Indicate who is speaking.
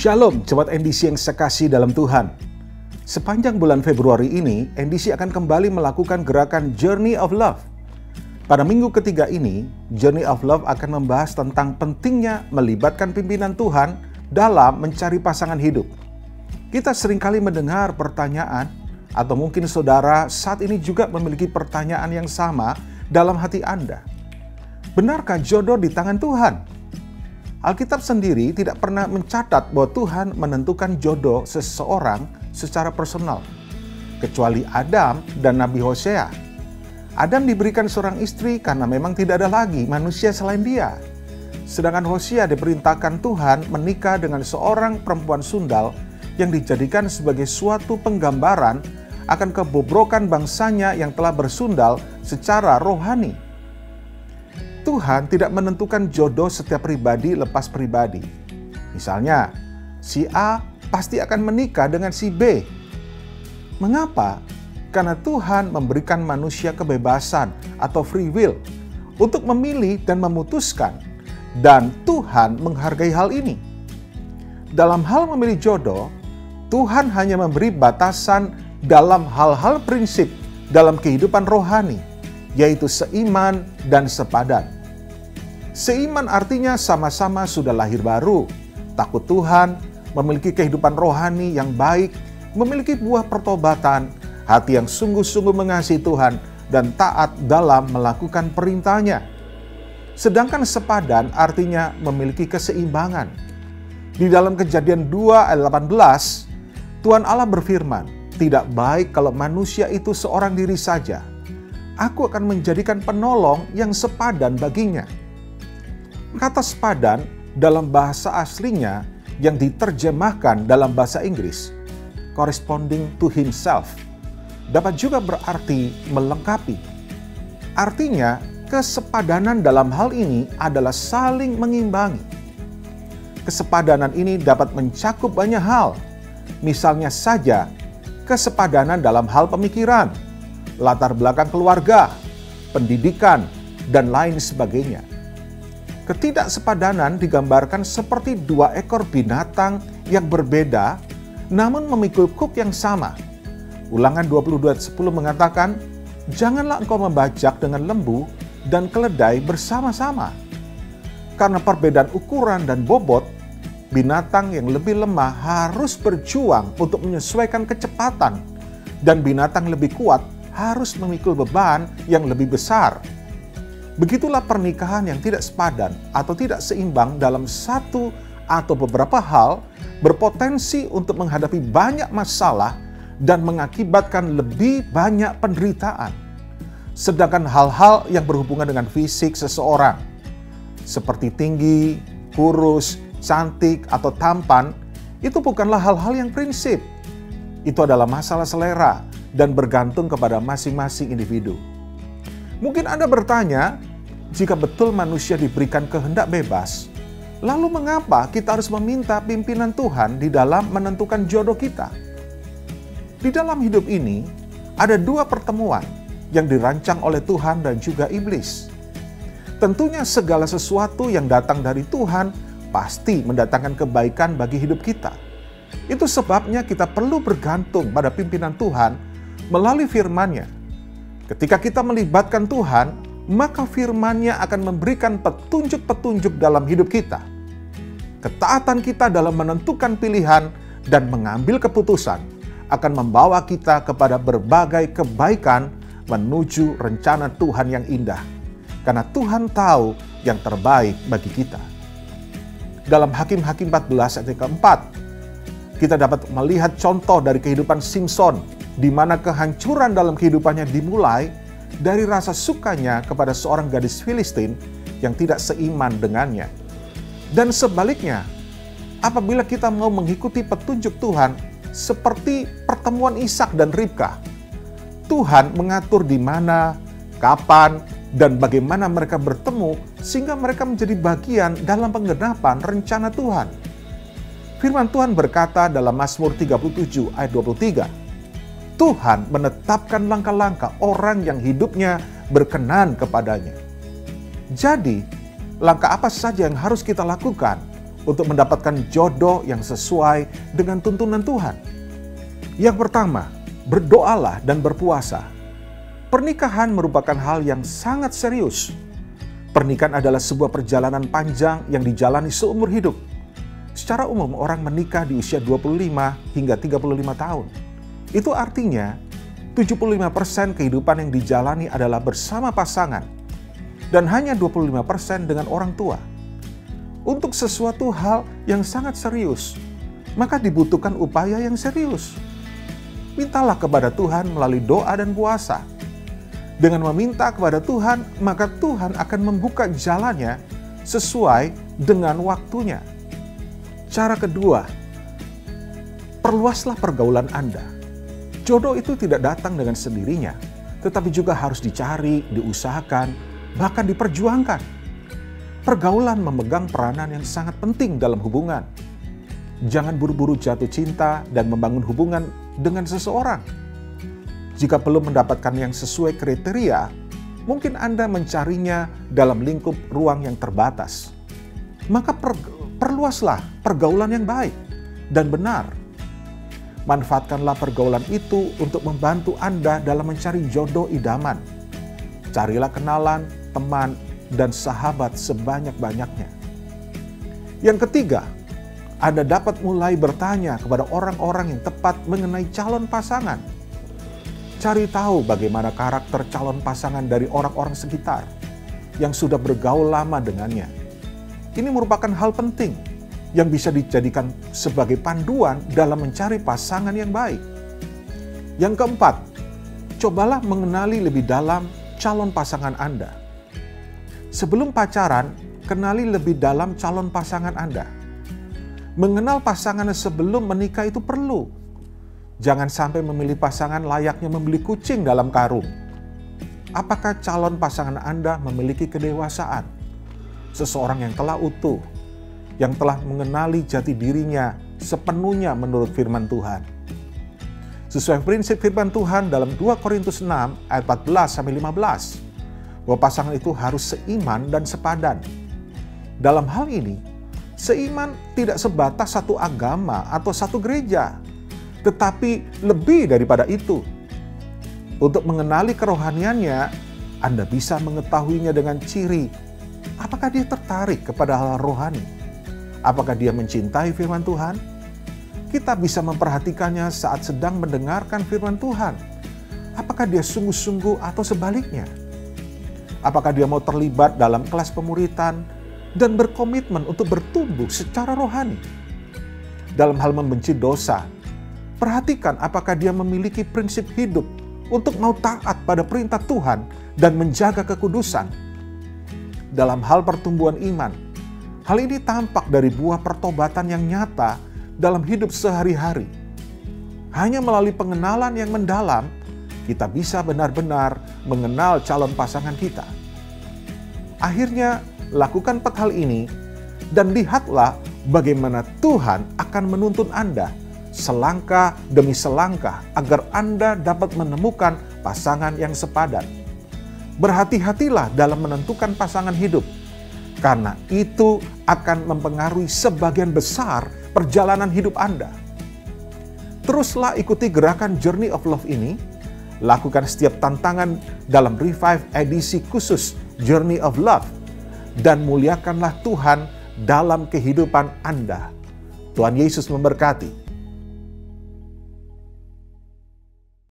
Speaker 1: Shalom, Jemaat NDC yang sekasih dalam Tuhan. Sepanjang bulan Februari ini, NDC akan kembali melakukan gerakan Journey of Love. Pada minggu ketiga ini, Journey of Love akan membahas tentang pentingnya melibatkan pimpinan Tuhan dalam mencari pasangan hidup. Kita seringkali mendengar pertanyaan, atau mungkin saudara saat ini juga memiliki pertanyaan yang sama dalam hati Anda. Benarkah jodoh di tangan Tuhan? Alkitab sendiri tidak pernah mencatat bahwa Tuhan menentukan jodoh seseorang secara personal, kecuali Adam dan Nabi Hosea. Adam diberikan seorang istri karena memang tidak ada lagi manusia selain dia. Sedangkan Hosea diperintahkan Tuhan menikah dengan seorang perempuan sundal yang dijadikan sebagai suatu penggambaran akan kebobrokan bangsanya yang telah bersundal secara rohani. Tuhan tidak menentukan jodoh setiap pribadi lepas pribadi. Misalnya, si A pasti akan menikah dengan si B. Mengapa? Karena Tuhan memberikan manusia kebebasan atau free will untuk memilih dan memutuskan. Dan Tuhan menghargai hal ini. Dalam hal memilih jodoh, Tuhan hanya memberi batasan dalam hal-hal prinsip dalam kehidupan rohani, yaitu seiman dan sepadan. Seiman artinya sama-sama sudah lahir baru, takut Tuhan, memiliki kehidupan rohani yang baik, memiliki buah pertobatan, hati yang sungguh-sungguh mengasihi Tuhan, dan taat dalam melakukan perintahnya. Sedangkan sepadan artinya memiliki keseimbangan. Di dalam Kejadian 2 ayat 18, Tuhan Allah berfirman, "Tidak baik kalau manusia itu seorang diri saja. Aku akan menjadikan penolong yang sepadan baginya." Kata sepadan dalam bahasa aslinya yang diterjemahkan dalam bahasa Inggris, corresponding to himself, dapat juga berarti melengkapi. Artinya, kesepadanan dalam hal ini adalah saling mengimbangi. Kesepadanan ini dapat mencakup banyak hal, misalnya saja kesepadanan dalam hal pemikiran, latar belakang keluarga, pendidikan, dan lain sebagainya. Ketidaksepadanan digambarkan seperti dua ekor binatang yang berbeda, namun memikul kuk yang sama. Ulangan 22:10 mengatakan, "Janganlah engkau membajak dengan lembu dan keledai bersama-sama." Karena perbedaan ukuran dan bobot, binatang yang lebih lemah harus berjuang untuk menyesuaikan kecepatan, dan binatang lebih kuat harus memikul beban yang lebih besar. Begitulah pernikahan yang tidak sepadan atau tidak seimbang dalam satu atau beberapa hal berpotensi untuk menghadapi banyak masalah dan mengakibatkan lebih banyak penderitaan. Sedangkan hal-hal yang berhubungan dengan fisik seseorang, seperti tinggi, kurus, cantik, atau tampan, itu bukanlah hal-hal yang prinsip. Itu adalah masalah selera dan bergantung kepada masing-masing individu. Mungkin Anda bertanya, jika betul manusia diberikan kehendak bebas, lalu mengapa kita harus meminta pimpinan Tuhan di dalam menentukan jodoh kita? Di dalam hidup ini, ada dua pertemuan yang dirancang oleh Tuhan dan juga iblis. Tentunya segala sesuatu yang datang dari Tuhan pasti mendatangkan kebaikan bagi hidup kita. Itu sebabnya kita perlu bergantung pada pimpinan Tuhan melalui firman-Nya. Ketika kita melibatkan Tuhan, maka firman-Nya akan memberikan petunjuk-petunjuk dalam hidup kita. Ketaatan kita dalam menentukan pilihan dan mengambil keputusan akan membawa kita kepada berbagai kebaikan menuju rencana Tuhan yang indah. Karena Tuhan tahu yang terbaik bagi kita. Dalam Hakim-Hakim 14 ayat keempat, kita dapat melihat contoh dari kehidupan Simson, di mana kehancuran dalam kehidupannya dimulai dari rasa sukanya kepada seorang gadis Filistin yang tidak seiman dengannya. Dan sebaliknya, apabila kita mau mengikuti petunjuk Tuhan seperti pertemuan Ishak dan Ribkah, Tuhan mengatur di mana, kapan, dan bagaimana mereka bertemu sehingga mereka menjadi bagian dalam penggenapan rencana Tuhan. Firman Tuhan berkata dalam Mazmur 37 ayat 23, Tuhan menetapkan langkah-langkah orang yang hidupnya berkenan kepadanya. Jadi, langkah apa saja yang harus kita lakukan untuk mendapatkan jodoh yang sesuai dengan tuntunan Tuhan. Yang pertama, berdoalah dan berpuasa. Pernikahan merupakan hal yang sangat serius. Pernikahan adalah sebuah perjalanan panjang yang dijalani seumur hidup. Secara umum orang menikah di usia 25 hingga 35 tahun. Itu artinya 75% kehidupan yang dijalani adalah bersama pasangan dan hanya 25% dengan orang tua. Untuk sesuatu hal yang sangat serius, maka dibutuhkan upaya yang serius. Mintalah kepada Tuhan melalui doa dan puasa. Dengan meminta kepada Tuhan, maka Tuhan akan membuka jalannya sesuai dengan waktunya. Cara kedua, perluaslah pergaulan Anda. Jodoh itu tidak datang dengan sendirinya, tetapi juga harus dicari, diusahakan, bahkan diperjuangkan. Pergaulan memegang peranan yang sangat penting dalam hubungan. Jangan buru-buru jatuh cinta dan membangun hubungan dengan seseorang. Jika belum mendapatkan yang sesuai kriteria, mungkin Anda mencarinya dalam lingkup ruang yang terbatas. Maka perluaslah pergaulan yang baik dan benar. Manfaatkanlah pergaulan itu untuk membantu Anda dalam mencari jodoh idaman. Carilah kenalan, teman, dan sahabat sebanyak-banyaknya. Yang ketiga, Anda dapat mulai bertanya kepada orang-orang yang tepat mengenai calon pasangan. Cari tahu bagaimana karakter calon pasangan dari orang-orang sekitar yang sudah bergaul lama dengannya. Ini merupakan hal penting yang bisa dijadikan sebagai panduan dalam mencari pasangan yang baik. Yang keempat, cobalah mengenali lebih dalam calon pasangan Anda. Sebelum pacaran, kenali lebih dalam calon pasangan Anda. Mengenal pasangan sebelum menikah itu perlu. Jangan sampai memilih pasangan layaknya membeli kucing dalam karung. Apakah calon pasangan Anda memiliki kedewasaan? Seseorang yang telah utuh, yang telah mengenali jati dirinya sepenuhnya menurut firman Tuhan. Sesuai prinsip firman Tuhan dalam 2 Korintus 6 ayat 14-15, bahwa pasangan itu harus seiman dan sepadan. Dalam hal ini, seiman tidak sebatas satu agama atau satu gereja, tetapi lebih daripada itu. Untuk mengenali kerohaniannya, Anda bisa mengetahuinya dengan ciri. Apakah dia tertarik kepada hal rohani? Apakah dia mencintai firman Tuhan? Kita bisa memperhatikannya saat sedang mendengarkan firman Tuhan. Apakah dia sungguh-sungguh atau sebaliknya? Apakah dia mau terlibat dalam kelas pemuritan dan berkomitmen untuk bertumbuh secara rohani? Dalam hal membenci dosa, perhatikan apakah dia memiliki prinsip hidup untuk mau taat pada perintah Tuhan dan menjaga kekudusan. Dalam hal pertumbuhan iman, hal ini tampak dari buah pertobatan yang nyata dalam hidup sehari-hari. Hanya melalui pengenalan yang mendalam, kita bisa benar-benar mengenal calon pasangan kita. Akhirnya, lakukan 4 hal ini dan lihatlah bagaimana Tuhan akan menuntun Anda selangkah demi selangkah agar Anda dapat menemukan pasangan yang sepadan. Berhati-hatilah dalam menentukan pasangan hidup, karena itu akan mempengaruhi sebagian besar perjalanan hidup Anda. Teruslah ikuti gerakan Journey of Love ini. Lakukan setiap tantangan dalam Revive edisi khusus Journey of Love, dan muliakanlah Tuhan dalam kehidupan Anda. Tuhan Yesus memberkati.